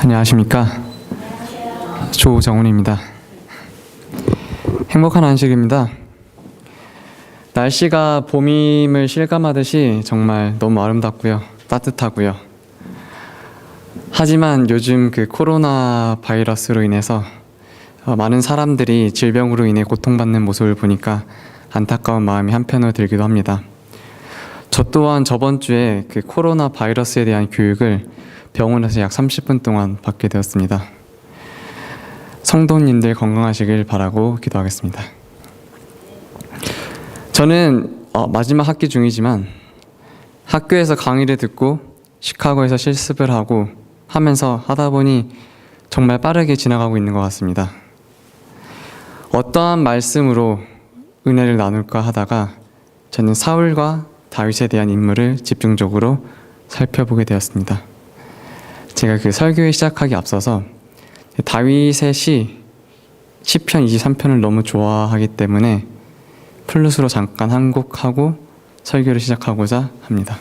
안녕하십니까. 조정훈입니다. 행복한 안식입니다. 날씨가 봄임을 실감하듯이 정말 너무 아름답고요, 따뜻하고요. 하지만 요즘 코로나 바이러스로 인해서 많은 사람들이 질병으로 인해 고통받는 모습을 보니까 안타까운 마음이 한편으로 들기도 합니다. 저 또한 저번 주에 코로나 바이러스에 대한 교육을 병원에서 약 30분 동안 받게 되었습니다. 성도님들 건강하시길 바라고 기도하겠습니다. 저는 마지막 학기 중이지만 학교에서 강의를 듣고 시카고에서 실습을 하면서 하다 보니 정말 빠르게 지나가고 있는 것 같습니다. 어떠한 말씀으로 은혜를 나눌까 하다가 저는 사울과 다윗에 대한 인물을 집중적으로 살펴보게 되었습니다. 제가 설교에 시작하기 앞서서 다윗의 시편 23편을 너무 좋아하기 때문에 플룻으로 잠깐 한 곡 하고 설교를 시작하고자 합니다.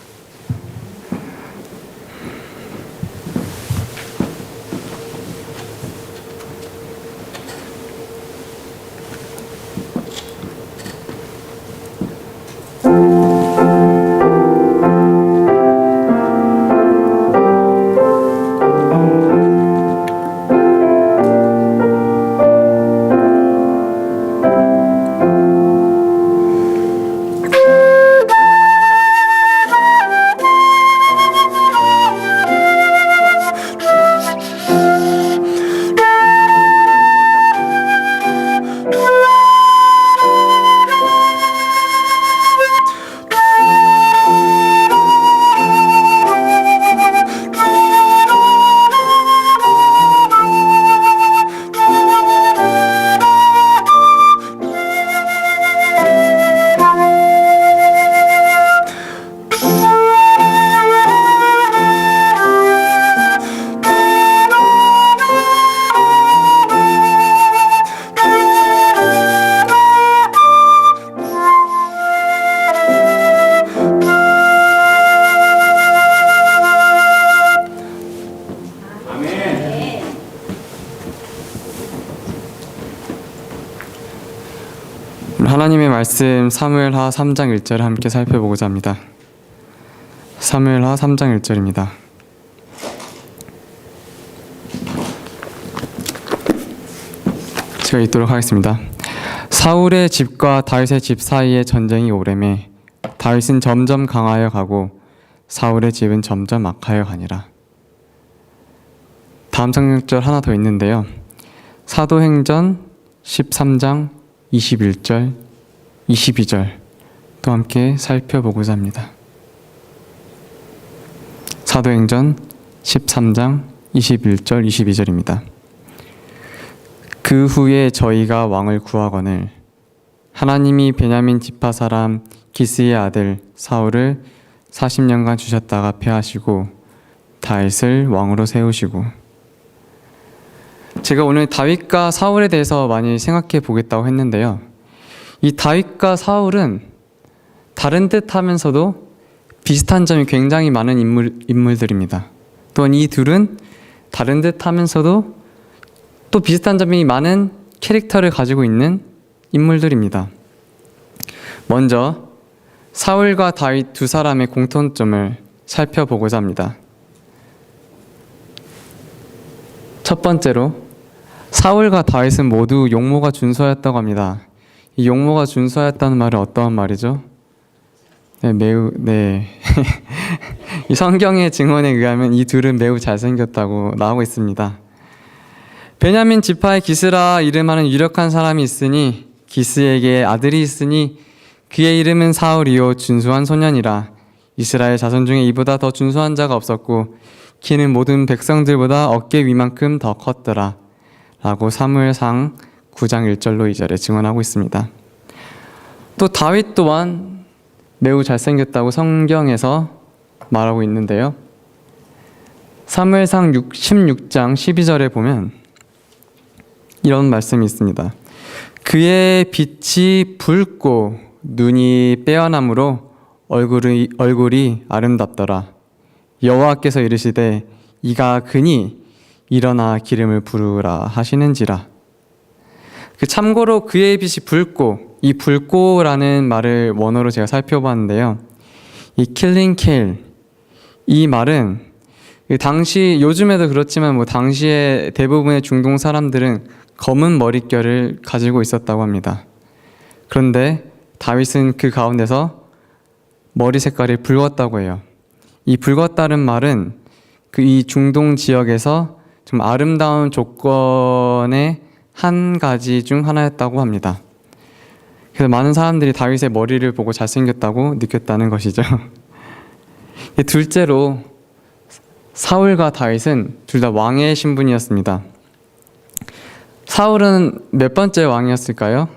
하나님의 말씀 사무엘하 3장 1절을 함께 살펴보고자 합니다. 사무엘하 3장 1절입니다. 제가 읽도록 하겠습니다. 사울의 집과 다윗의 집 사이에 전쟁이 오래매 다윗은 점점 강하여 가고 사울의 집은 점점 악하여 가니라. 다음 성경절 하나 더 있는데요. 사도행전 13장 21절, 22절 또 함께 살펴보고자 합니다. 사도행전 13장 21절, 22절입니다. 그 후에 저희가 왕을 구하거늘 하나님이 베냐민 지파 사람 기스의 아들 사울을 40년간 주셨다가 패하시고 다윗을 왕으로 세우시고. 제가 오늘 다윗과 사울에 대해서 많이 생각해 보겠다고 했는데요. 이 다윗과 사울은 다른 듯 하면서도 비슷한 점이 굉장히 많은 인물들입니다. 또한 이 둘은 다른 듯 하면서도 또 비슷한 점이 많은 캐릭터를 가지고 있는 인물들입니다. 먼저 사울과 다윗 두 사람의 공통점을 살펴보고자 합니다. 첫 번째로 사울과 다윗은 모두 용모가 준수하였다고 합니다. 이 용모가 준수하였다는 말은 어떠한 말이죠? 이 성경의 증언에 의하면 이 둘은 매우 잘생겼다고 나오고 있습니다. 베냐민 지파의 기스라 이름하는 유력한 사람이 있으니 기스에게 아들이 있으니 그의 이름은 사울이요 준수한 소년이라. 이스라엘 자손 중에 이보다 더 준수한 자가 없었고 키는 모든 백성들보다 어깨 위만큼 더 컸더라 라고 사무엘상 9장 1절로 2절에 증언하고 있습니다. 또 다윗 또한 매우 잘생겼다고 성경에서 말하고 있는데요. 사무엘상 16장 12절에 보면 이런 말씀이 있습니다. 그의 빛이 붉고 눈이 빼어나므로 얼굴이 아름답더라. 여호와께서 이르시되 이가 그니 일어나 기름을 부으라 하시는지라. 참고로 그의 빛이 붉고, 이 붉고라는 말을 원어로 제가 살펴봤는데요. 이 킬링 케일, 이 말은 당시, 요즘에도 그렇지만 당시에 대부분의 중동 사람들은 검은 머릿결을 가지고 있었다고 합니다. 그런데 다윗은 그 가운데서 머리 색깔이 붉었다고 해요. 이 붉었다는 말은 이 중동 지역에서 좀 아름다운 조건의 한 가지 중 하나였다고 합니다. 그래서 많은 사람들이 다윗의 머리를 보고 잘생겼다고 느꼈다는 것이죠. 둘째로 사울과 다윗은 둘 다 왕의 신분이었습니다. 사울은 몇 번째 왕이었을까요?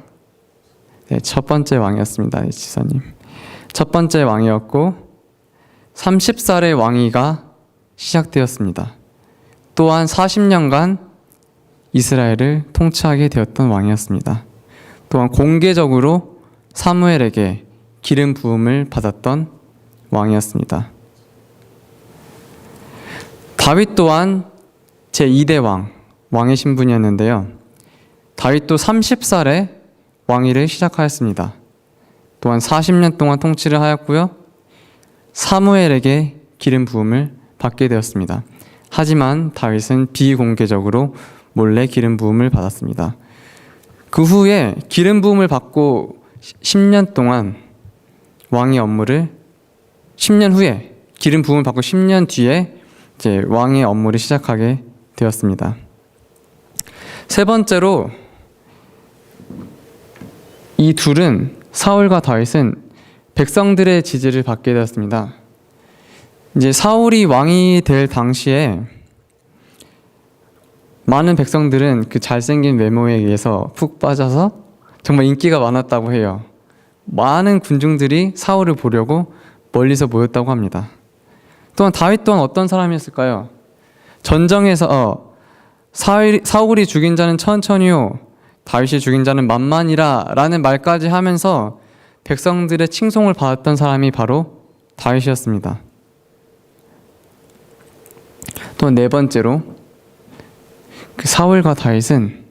네, 첫 번째 왕이었습니다. 지사님. 첫 번째 왕이었고 30살의 왕위가 시작되었습니다. 또한 40년간 이스라엘을 통치하게 되었던 왕이었습니다. 또한 공개적으로 사무엘에게 기름 부음을 받았던 왕이었습니다. 다윗 또한 제2대 왕의 신분이었는데요. 다윗도 30살에 왕위를 시작하였습니다. 또한 40년 동안 통치를 하였고요. 사무엘에게 기름 부음을 받게 되었습니다. 하지만 다윗은 비공개적으로 몰래 기름 부음을 받았습니다. 그 후에 기름 부음을 받고 10년 동안 왕의 업무를 10년 후에 기름 부음을 받고 10년 뒤에 이제 왕의 업무를 시작하게 되었습니다. 세 번째로 이 둘은 사울과 다윗은 백성들의 지지를 받게 되었습니다. 이제 사울이 왕이 될 당시에 많은 백성들은 그 잘생긴 외모에 의해서 푹 빠져서 정말 인기가 많았다고 해요. 많은 군중들이 사울을 보려고 멀리서 모였다고 합니다. 또한 다윗 또한 어떤 사람이었을까요? 전쟁에서 사울이 죽인 자는 천천히요, 다윗이 죽인 자는 만만이라 라는 말까지 하면서 백성들의 칭송을 받았던 사람이 바로 다윗이었습니다. 또 네 번째로 그 사울과 다윗은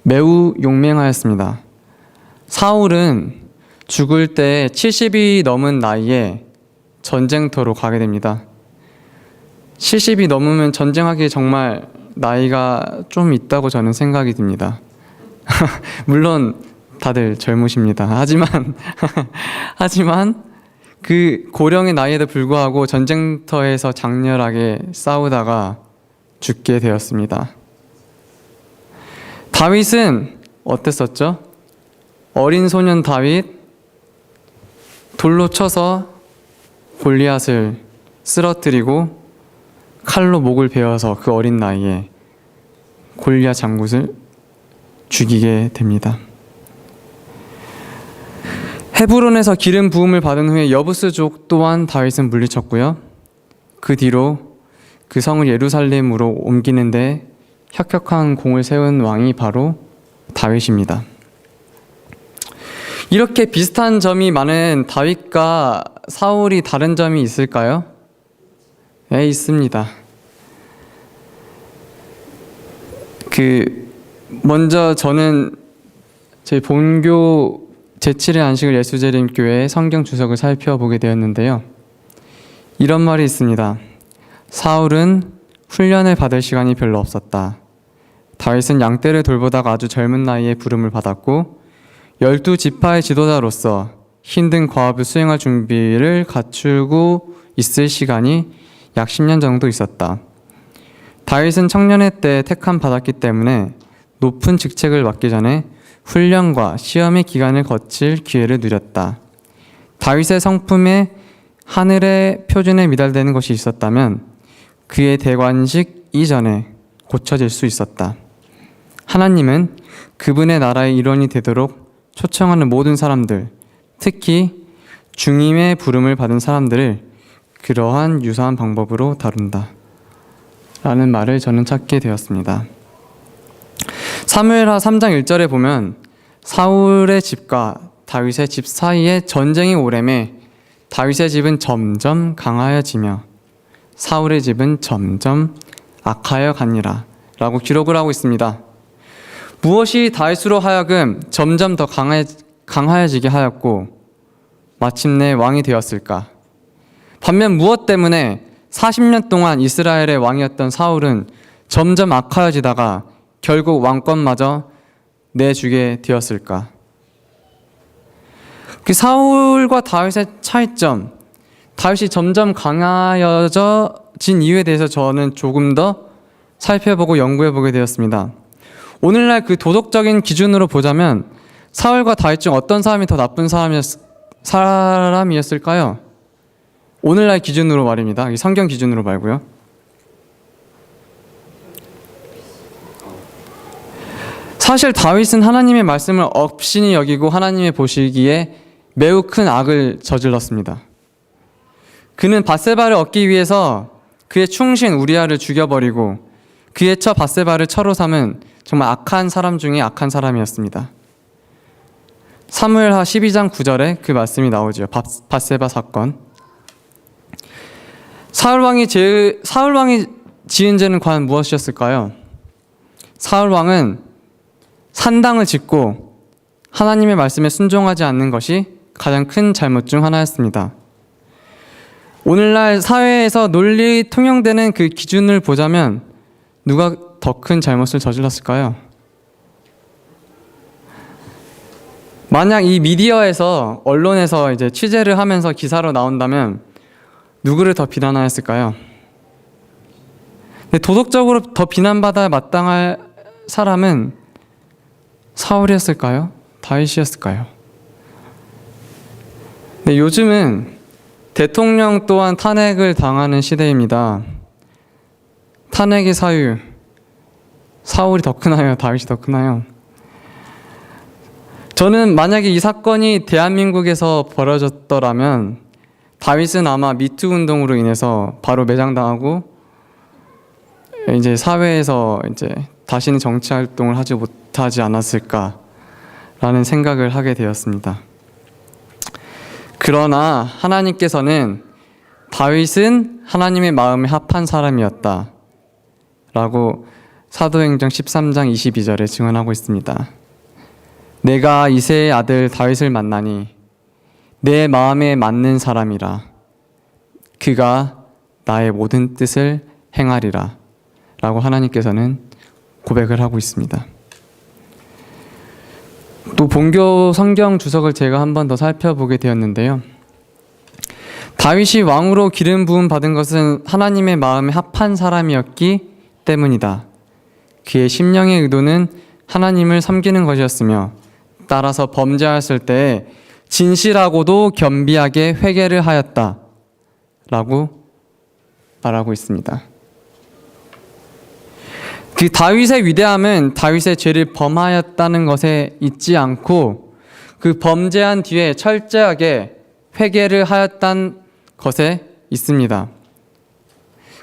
매우 용맹하였습니다. 사울은 죽을 때 70이 넘은 나이에 전쟁터로 가게 됩니다. 70이 넘으면 전쟁하기에 정말 나이가 좀 있다고 저는 생각이 듭니다. 물론 다들 젊으십니다. 하지만 그 고령의 나이에도 불구하고 전쟁터에서 장렬하게 싸우다가 죽게 되었습니다. 다윗은 어땠었죠? 어린 소년 다윗, 돌로 쳐서 골리앗을 쓰러뜨리고 칼로 목을 베어서 그 어린 나이에 골리앗 장군을 죽이게 됩니다. 헤브론에서 기름 부음을 받은 후에 여부스족 또한 다윗은 물리쳤고요. 그 뒤로 그 성을 예루살렘으로 옮기는데 혁혁한 공을 세운 왕이 바로 다윗입니다. 이렇게 비슷한 점이 많은 다윗과 사울이 다른 점이 있을까요? 네, 있습니다. 먼저 저는 저희 본교 제7회 안식일 예수재림교회 성경 주석을 살펴보게 되었는데요. 이런 말이 있습니다. 사울은 훈련을 받을 시간이 별로 없었다. 다윗은 양떼를 돌보다가 아주 젊은 나이에 부름을 받았고 12지파의 지도자로서 힘든 과업을 수행할 준비를 갖추고 있을 시간이 약 10년 정도 있었다. 다윗은 청년의 때 택함 받았기 때문에 높은 직책을 맡기 전에 훈련과 시험의 기간을 거칠 기회를 누렸다. 다윗의 성품에 하늘의 표준에 미달되는 것이 있었다면 그의 대관식 이전에 고쳐질 수 있었다. 하나님은 그분의 나라의 일원이 되도록 초청하는 모든 사람들, 특히 중임의 부름을 받은 사람들을 그러한 유사한 방법으로 다룬다 라는 말을 저는 찾게 되었습니다. 사무엘하 3장 1절에 보면 사울의 집과 다윗의 집 사이에 전쟁이 오래매 다윗의 집은 점점 강하여지며 사울의 집은 점점 악하여 갔니라 라고 기록을 하고 있습니다. 무엇이 다윗으로 하여금 점점 더 강하여지게 하였고 마침내 왕이 되었을까? 반면 무엇 때문에 40년 동안 이스라엘의 왕이었던 사울은 점점 악하여지다가 결국 왕권마저 내주게 되었을까? 그 사울과 다윗의 차이점, 다윗이 점점 강하여진 이유에 대해서 저는 조금 더 살펴보고 연구해보게 되었습니다. 오늘날 그 도덕적인 기준으로 보자면 사울과 다윗 중 어떤 사람이 더 나쁜 사람이었을까요? 오늘날 기준으로 말입니다. 이 성경 기준으로 말고요. 사실 다윗은 하나님의 말씀을 업신이 여기고 하나님의 보시기에 매우 큰 악을 저질렀습니다. 그는 밧세바를 얻기 위해서 그의 충신 우리아를 죽여버리고 그의 처 밧세바를 처로 삼은 정말 악한 사람 중에 악한 사람이었습니다. 사무엘하 12장 9절에 그 말씀이 나오죠. 밧세바 사건. 사울왕이 지은 죄는 과연 무엇이었을까요? 사울왕은 산당을 짓고 하나님의 말씀에 순종하지 않는 것이 가장 큰 잘못 중 하나였습니다. 오늘날 사회에서 논리 통용되는 그 기준을 보자면 누가 더 큰 잘못을 저질렀을까요? 만약 이 미디어에서 언론에서 이제 취재를 하면서 기사로 나온다면 누구를 더 비난하였을까요? 도덕적으로 더 비난받아 마땅할 사람은 사울이었을까요? 다윗이었을까요? 네, 요즘은 대통령 또한 탄핵을 당하는 시대입니다. 탄핵의 사유, 사울이 더 크나요? 다윗이 더 크나요? 저는 만약에 이 사건이 대한민국에서 벌어졌더라면 다윗은 아마 미투 운동으로 인해서 바로 매장당하고 이제 사회에서 이제 다시는 정치 활동을 하지 못하지 않았을까라는 생각을 하게 되었습니다. 그러나 하나님께서는 다윗은 하나님의 마음에 합한 사람이었다 라고 사도행전 13장 22절에 증언하고 있습니다. 내가 이새의 아들 다윗을 만나니 내 마음에 맞는 사람이라 그가 나의 모든 뜻을 행하리라 라고 하나님께서는 고백을 하고 있습니다. 또 본교 성경 주석을 제가 한 번 더 살펴보게 되었는데요. 다윗이 왕으로 기름 부음 받은 것은 하나님의 마음에 합한 사람이었기 때문이다. 그의 심령의 의도는 하나님을 섬기는 것이었으며 따라서 범죄하였을 때 진실하고도 겸비하게 회개를 하였다 라고 말하고 있습니다. 그 다윗의 위대함은 다윗의 죄를 범하였다는 것에 있지 않고 그 범죄한 뒤에 철저하게 회개를 하였다는 것에 있습니다.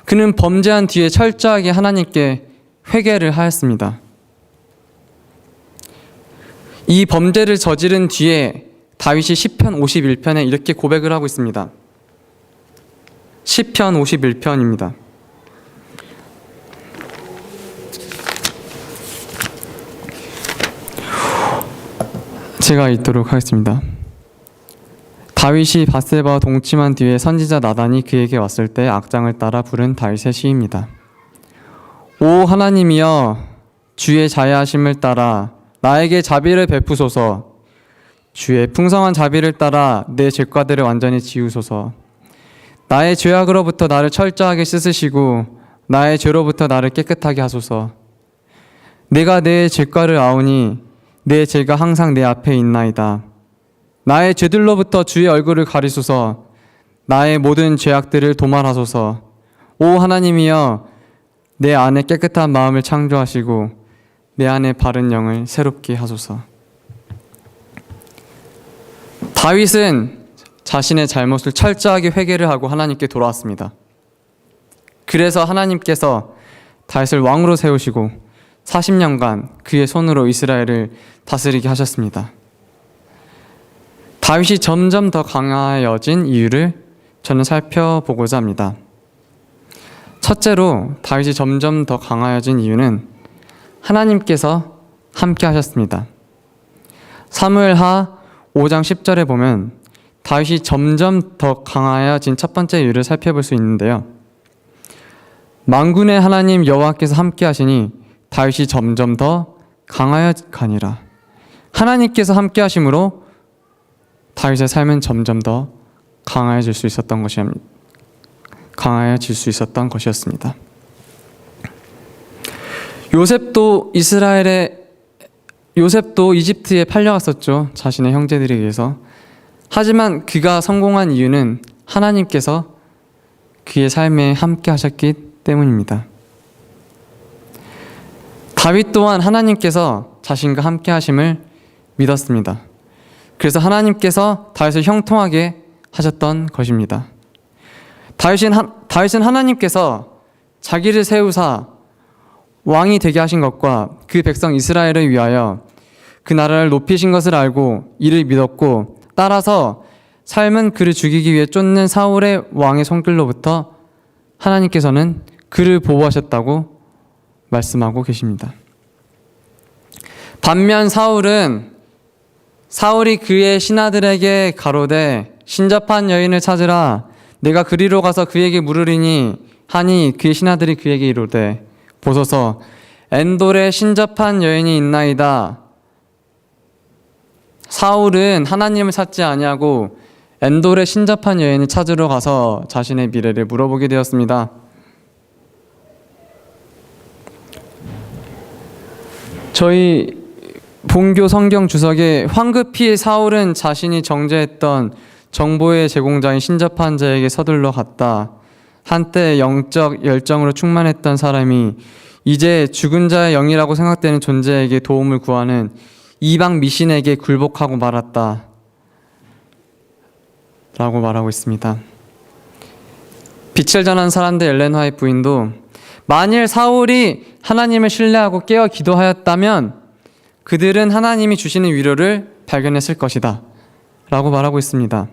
그는 범죄한 뒤에 철저하게 하나님께 회개를 하였습니다. 이 범죄를 저지른 뒤에 다윗이 시편 51편에 이렇게 고백을 하고 있습니다. 시편 51편입니다. 제가 읽도록 하겠습니다. 다윗이 밧세바와 동침한 뒤에 선지자 나단이 그에게 왔을 때 악장을 따라 부른 다윗의 시입니다. 오 하나님이여 주의 자애하심을 따라 나에게 자비를 베푸소서. 주의 풍성한 자비를 따라 내 죄과들을 완전히 지우소서. 나의 죄악으로부터 나를 철저하게 씻으시고 나의 죄로부터 나를 깨끗하게 하소서. 내가 내 죄과를 아오니 내 죄가 항상 내 앞에 있나이다. 나의 죄들로부터 주의 얼굴을 가리소서. 나의 모든 죄악들을 도말하소서. 오 하나님이여 내 안에 깨끗한 마음을 창조하시고 내 안에 바른 영을 새롭게 하소서. 다윗은 자신의 잘못을 철저하게 회개를 하고 하나님께 돌아왔습니다. 그래서 하나님께서 다윗을 왕으로 세우시고 40년간 그의 손으로 이스라엘을 다스리게 하셨습니다. 다윗이 점점 더 강하여진 이유를 저는 살펴보고자 합니다. 첫째로 다윗이 점점 더 강하여진 이유는 하나님께서 함께 하셨습니다. 사무엘하 5장 10절에 보면 다윗이 점점 더 강하여진 첫 번째 이유를 살펴볼 수 있는데요. 만군의 하나님 여호와께서 함께 하시니 다윗이 점점 더 강하여 가니라. 하나님께서 함께 하심으로 다윗의 삶은 점점 더 강해질 수 있었던 것이었습니다. 요셉도 이집트에 팔려갔었죠. 자신의 형제들에 의해서. 하지만 그가 성공한 이유는 하나님께서 그의 삶에 함께 하셨기 때문입니다. 다윗 또한 하나님께서 자신과 함께 하심을 믿었습니다. 그래서 하나님께서 다윗을 형통하게 하셨던 것입니다. 다윗은 하나님께서 자기를 세우사 왕이 되게 하신 것과 그 백성 이스라엘을 위하여 그 나라를 높이신 것을 알고 이를 믿었고, 따라서 삶은 그를 죽이기 위해 쫓는 사울의 왕의 손길로부터 하나님께서는 그를 보호하셨다고 말씀하고 계십니다. 반면 사울이 그의 신하들에게 가로되 신접한 여인을 찾으라, 내가 그리로 가서 그에게 물으리니 하니, 그의 신하들이 그에게 이르되 보소서 엔돌에 신접한 여인이 있나이다. 사울은 하나님을 찾지 아니하고 엔돌에 신접한 여인을 찾으러 가서 자신의 미래를 물어보게 되었습니다. 저희 본교 성경 주석에 황급히 사울은 자신이 정죄했던 정보의 제공자인 신접한 자에게 서둘러 갔다. 한때 영적 열정으로 충만했던 사람이 이제 죽은 자의 영이라고 생각되는 존재에게 도움을 구하는 이방 미신에게 굴복하고 말았다 라고 말하고 있습니다. 빛을 전한 사람들 엘렌 화이트 부인도 만일 사울이 하나님을 신뢰하고 깨어 기도하였다면 그들은 하나님이 주시는 위로를 발견했을 것이다 라고 말하고 있습니다.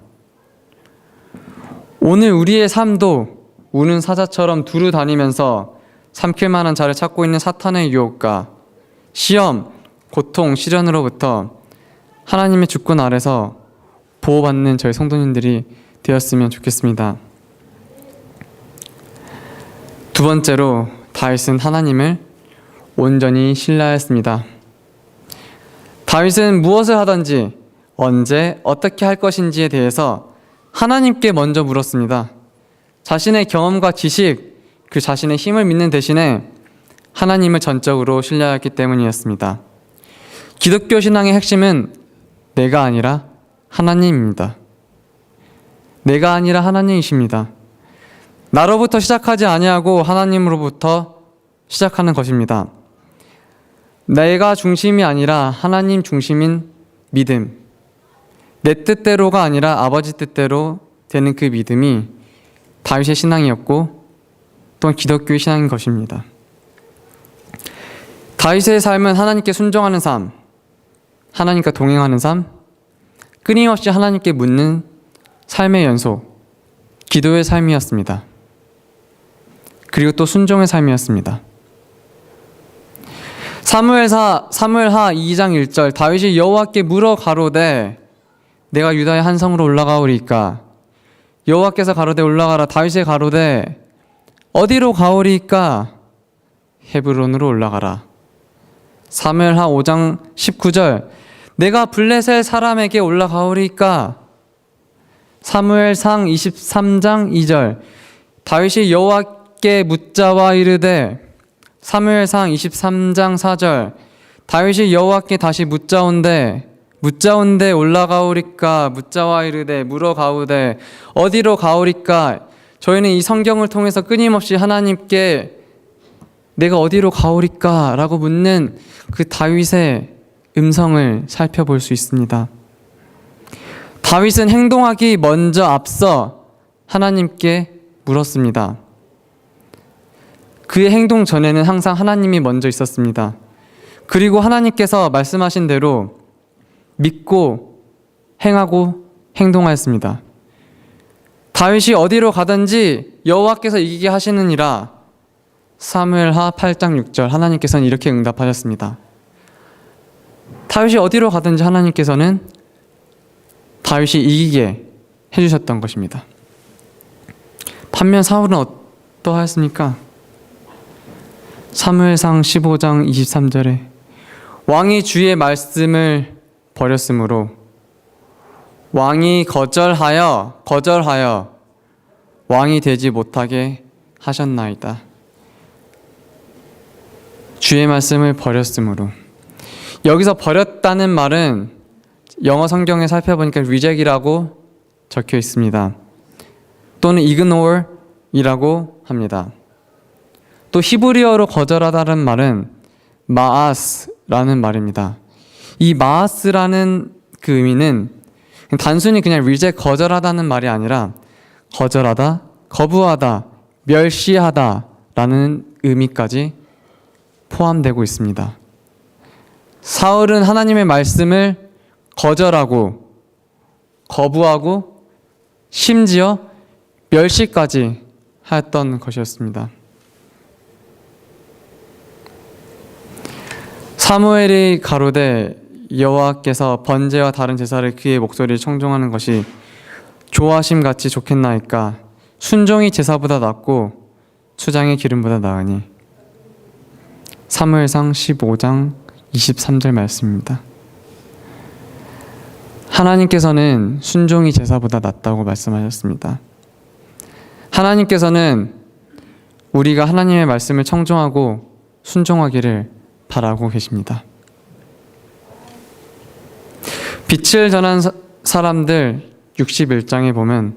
오늘 우리의 삶도 우는 사자처럼 두루 다니면서 삼킬 만한 자를 찾고 있는 사탄의 유혹과 시험, 고통, 시련으로부터 하나님의 주권 아래서 보호받는 저희 성도님들이 되었으면 좋겠습니다. 두 번째로 다윗은 하나님을 온전히 신뢰하였습니다. 다윗은 무엇을 하든지 언제 어떻게 할 것인지에 대해서 하나님께 먼저 물었습니다. 자신의 경험과 지식, 그 자신의 힘을 믿는 대신에 하나님을 전적으로 신뢰하였기 때문이었습니다. 기독교 신앙의 핵심은 내가 아니라 하나님입니다. 내가 아니라 하나님이십니다. 나로부터 시작하지 아니하고 하나님으로부터 시작하는 것입니다. 내가 중심이 아니라 하나님 중심인 믿음, 내 뜻대로가 아니라 아버지 뜻대로 되는 그 믿음이 다윗의 신앙이었고 또한 기독교의 신앙인 것입니다. 다윗의 삶은 하나님께 순종하는 삶, 하나님과 동행하는 삶, 끊임없이 하나님께 묻는 삶의 연속, 기도의 삶이었습니다. 그리고 또 순종의 삶이었습니다. 사무엘하 2장 1절 다윗이 여호와께 물어 가로되 내가 유다의 한 성으로 올라가오리이까. 여호와께서 가로되 올라가라. 다윗이 가로되 어디로 가오리이까. 헤브론으로 올라가라. 사무엘하 5장 19절 내가 블레셋 사람에게 올라가오리이까. 사무엘상 23장 2절 다윗이 여호와께 묻자와 이르되. 사무엘상 23장 4절 다윗이 여호와께 다시 묻자온데 올라가오리까. 묻자와 이르되 물어 가오되 어디로 가오리까. 저희는 이 성경을 통해서 끊임없이 하나님께 내가 어디로 가오리까 라고 묻는 그 다윗의 음성을 살펴볼 수 있습니다. 다윗은 행동하기 먼저 앞서 하나님께 물었습니다. 그의 행동 전에는 항상 하나님이 먼저 있었습니다. 그리고 하나님께서 말씀하신 대로 믿고 행하고 행동하였습니다. 다윗이 어디로 가든지 여호와께서 이기게 하시느니라 사무엘하 8장 6절 하나님께서는 이렇게 응답하셨습니다. 다윗이 어디로 가든지 하나님께서는 다윗이 이기게 해주셨던 것입니다. 반면 사울은 어떠하였습니까? 사무엘상 15장 23절에 왕이 주의 말씀을 버렸으므로 왕이 거절하여 왕이 되지 못하게 하셨나이다. 주의 말씀을 버렸으므로, 여기서 버렸다는 말은 영어 성경에 살펴보니까 reject이라고 적혀 있습니다. 또는 ignore이라고 합니다. 또 히브리어로 거절하다는 말은 마아스라는 말입니다. 이 마아스라는 그 의미는 단순히 그냥 reject, 거절하다는 말이 아니라 거절하다, 거부하다, 멸시하다라는 의미까지 포함되고 있습니다. 사울은 하나님의 말씀을 거절하고 거부하고 심지어 멸시까지 하였던 것이었습니다. 사무엘이 가로되 여호와께서 번제와 다른 제사를 그의 목소리를 청종하는 것이 좋아하심같이 좋겠나이까. 순종이 제사보다 낫고 수장의 기름보다 나으니. 사무엘상 15장 23절 말씀입니다. 하나님께서는 순종이 제사보다 낫다고 말씀하셨습니다. 하나님께서는 우리가 하나님의 말씀을 청종하고 순종하기를 바라고 계십니다. 빛을 전한 사람들 61장에 보면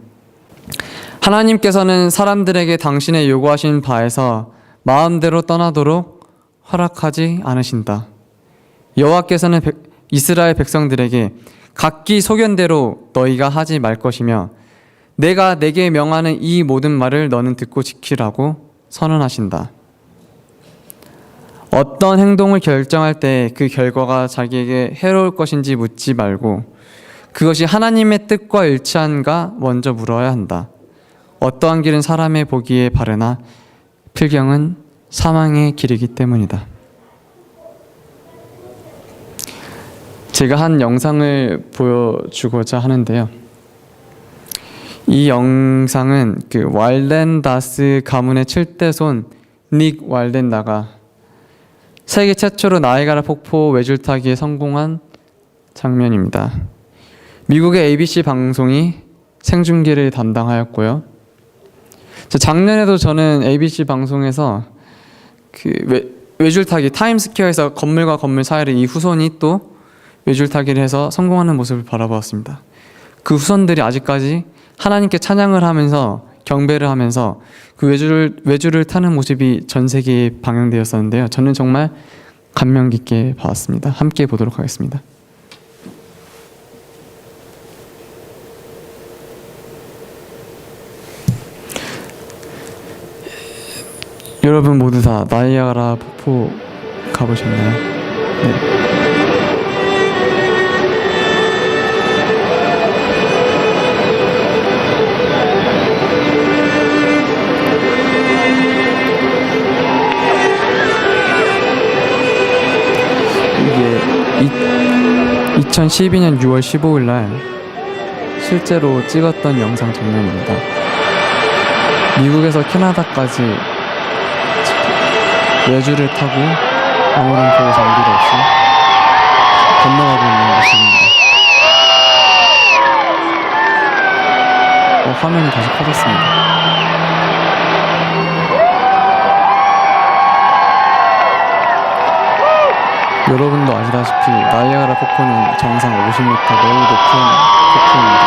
하나님께서는 사람들에게 당신의 요구하신 바에서 마음대로 떠나도록 허락하지 않으신다. 여호와께서는 이스라엘 백성들에게 각기 소견대로 너희가 하지 말 것이며 내가 내게 명하는 이 모든 말을 너는 듣고 지키라고 선언하신다. 어떤 행동을 결정할 때 그 결과가 자기에게 해로울 것인지 묻지 말고 그것이 하나님의 뜻과 일치한가 먼저 물어야 한다. 어떠한 길은 사람의 보기에 바르나 필경은 사망의 길이기 때문이다. 제가 한 영상을 보여주고자 하는데요. 이 영상은 그 왈덴다스 가문의 7대 손 닉 왈덴다가 세계 최초로 나이아가라 폭포 외줄타기에 성공한 장면입니다. 미국의 ABC 방송이 생중계를 담당하였고요. 작년에도 저는 ABC 방송에서 그 외줄타기 타임스퀘어에서 건물과 건물 사이를 이 후손이 또 외줄타기를 해서 성공하는 모습을 바라보았습니다. 그 후손들이 아직까지 하나님께 찬양을 하면서 경배를 하면서 그 외줄을 타는 모습이 전 세계에 방영되었었는데요. 저는 정말 감명 깊게 봤습니다. 함께 보도록 하겠습니다. 여러분 모두 다 나이아가라 폭포 가보셨나요? 네. 이게 2012년 6월 15일 날 실제로 찍었던 영상 장면입니다. 미국에서 캐나다까지 외줄을 타고 아무런 보호 장비도 없이 건너가고 있는 모습입니다. 화면이 다시 커졌습니다. 여러분도 아시다시피 나이아가라 폭포는 정상 50m 매우 높은 폭포입니다.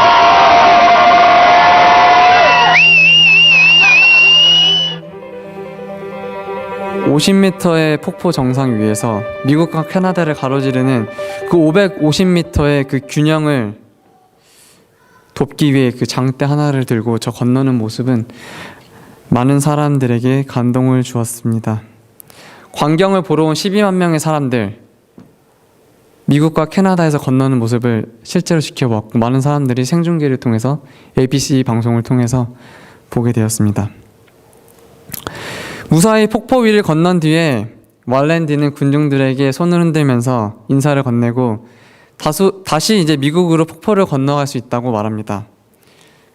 50m의 폭포 정상 위에서 미국과 캐나다를 가로지르는 그 550m의 그 균형을 돕기 위해 그 장대 하나를 들고 저 건너는 모습은 많은 사람들에게 감동을 주었습니다. 광경을 보러 온 12만 명의 사람들, 미국과 캐나다에서 건너는 모습을 실제로 지켜보았고 많은 사람들이 생중계를 통해서 ABC 방송을 통해서 보게 되었습니다. 무사히 폭포 위를 건넌 뒤에 왈렌디는 군중들에게 손을 흔들면서 인사를 건네고 다시 이제 미국으로 폭포를 건너갈 수 있다고 말합니다.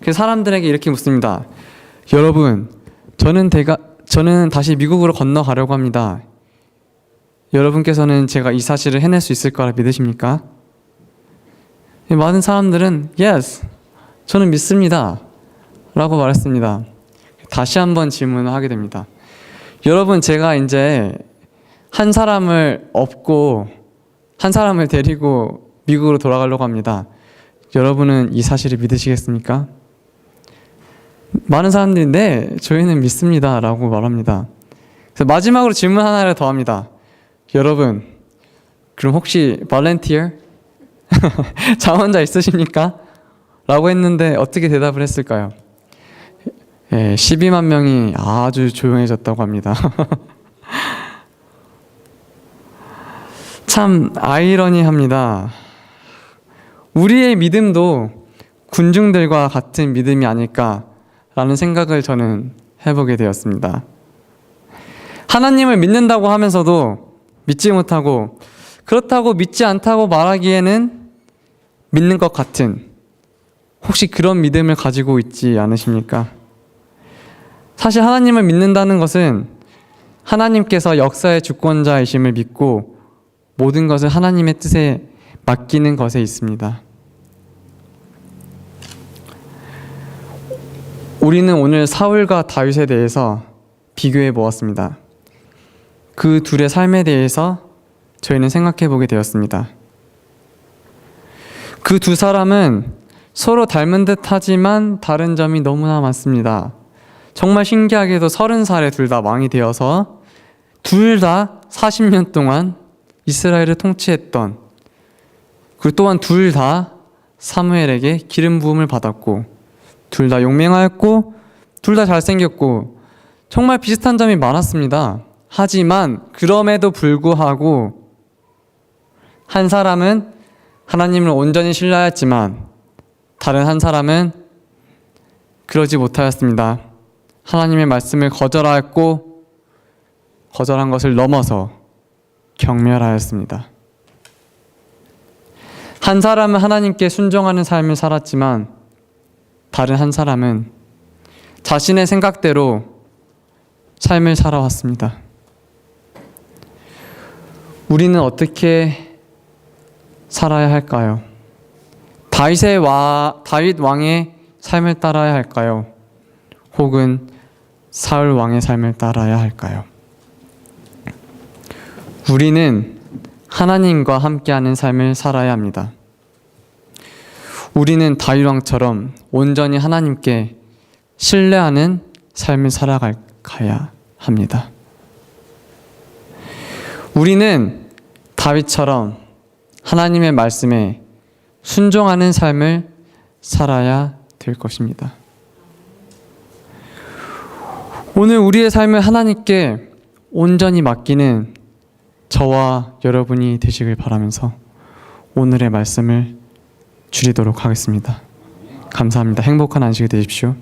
그 사람들에게 이렇게 묻습니다. 여러분, 저는 다시 미국으로 건너가려고 합니다. 여러분께서는 제가 이 사실을 해낼 수 있을 거라 믿으십니까? 많은 사람들은 Yes, 저는 믿습니다 라고 말했습니다. 다시 한번 질문을 하게 됩니다. 여러분, 제가 이제 한 사람을 업고 한 사람을 데리고 미국으로 돌아가려고 합니다. 여러분은 이 사실을 믿으시겠습니까? 많은 사람들이 네, 저희는 믿습니다 라고 말합니다. 그래서 마지막으로 질문 하나를 더 합니다. 여러분, 그럼 혹시 volunteer? 자원자 있으십니까? 라고 했는데 어떻게 대답을 했을까요? 12만 명이 아주 조용해졌다고 합니다. 참 아이러니합니다. 우리의 믿음도 군중들과 같은 믿음이 아닐까라는 생각을 저는 해보게 되었습니다. 하나님을 믿는다고 하면서도 믿지 못하고, 그렇다고 믿지 않다고 말하기에는 믿는 것 같은, 혹시 그런 믿음을 가지고 있지 않으십니까? 사실 하나님을 믿는다는 것은 하나님께서 역사의 주권자이심을 믿고 모든 것을 하나님의 뜻에 맡기는 것에 있습니다. 우리는 오늘 사울과 다윗에 대해서 비교해 보았습니다. 그 둘의 삶에 대해서 저희는 생각해 보게 되었습니다. 그 두 사람은 서로 닮은 듯 하지만 다른 점이 너무나 많습니다. 정말 신기하게도 30살에 둘 다 왕이 되어서 둘 다 40년 동안 이스라엘을 통치했던, 그리고 또한 둘 다 사무엘에게 기름 부음을 받았고, 둘 다 용맹하였고, 둘 다 잘생겼고, 정말 비슷한 점이 많았습니다. 하지만 그럼에도 불구하고 한 사람은 하나님을 온전히 신뢰하였지만 다른 한 사람은 그러지 못하였습니다. 하나님의 말씀을 거절하였고, 거절한 것을 넘어서 경멸하였습니다. 한 사람은 하나님께 순종하는 삶을 살았지만 다른 한 사람은 자신의 생각대로 삶을 살아왔습니다. 우리는 어떻게 살아야 할까요? 다윗 왕의 삶을 따라야 할까요? 혹은 사울 왕의 삶을 따라야 할까요? 우리는 하나님과 함께하는 삶을 살아야 합니다. 우리는 다윗 왕처럼 온전히 하나님께 신뢰하는 삶을 살아가야 합니다. 우리는 다윗처럼 하나님의 말씀에 순종하는 삶을 살아야 될 것입니다. 오늘 우리의 삶을 하나님께 온전히 맡기는 저와 여러분이 되시길 바라면서 오늘의 말씀을 줄이도록 하겠습니다. 감사합니다. 행복한 안식이 되십시오.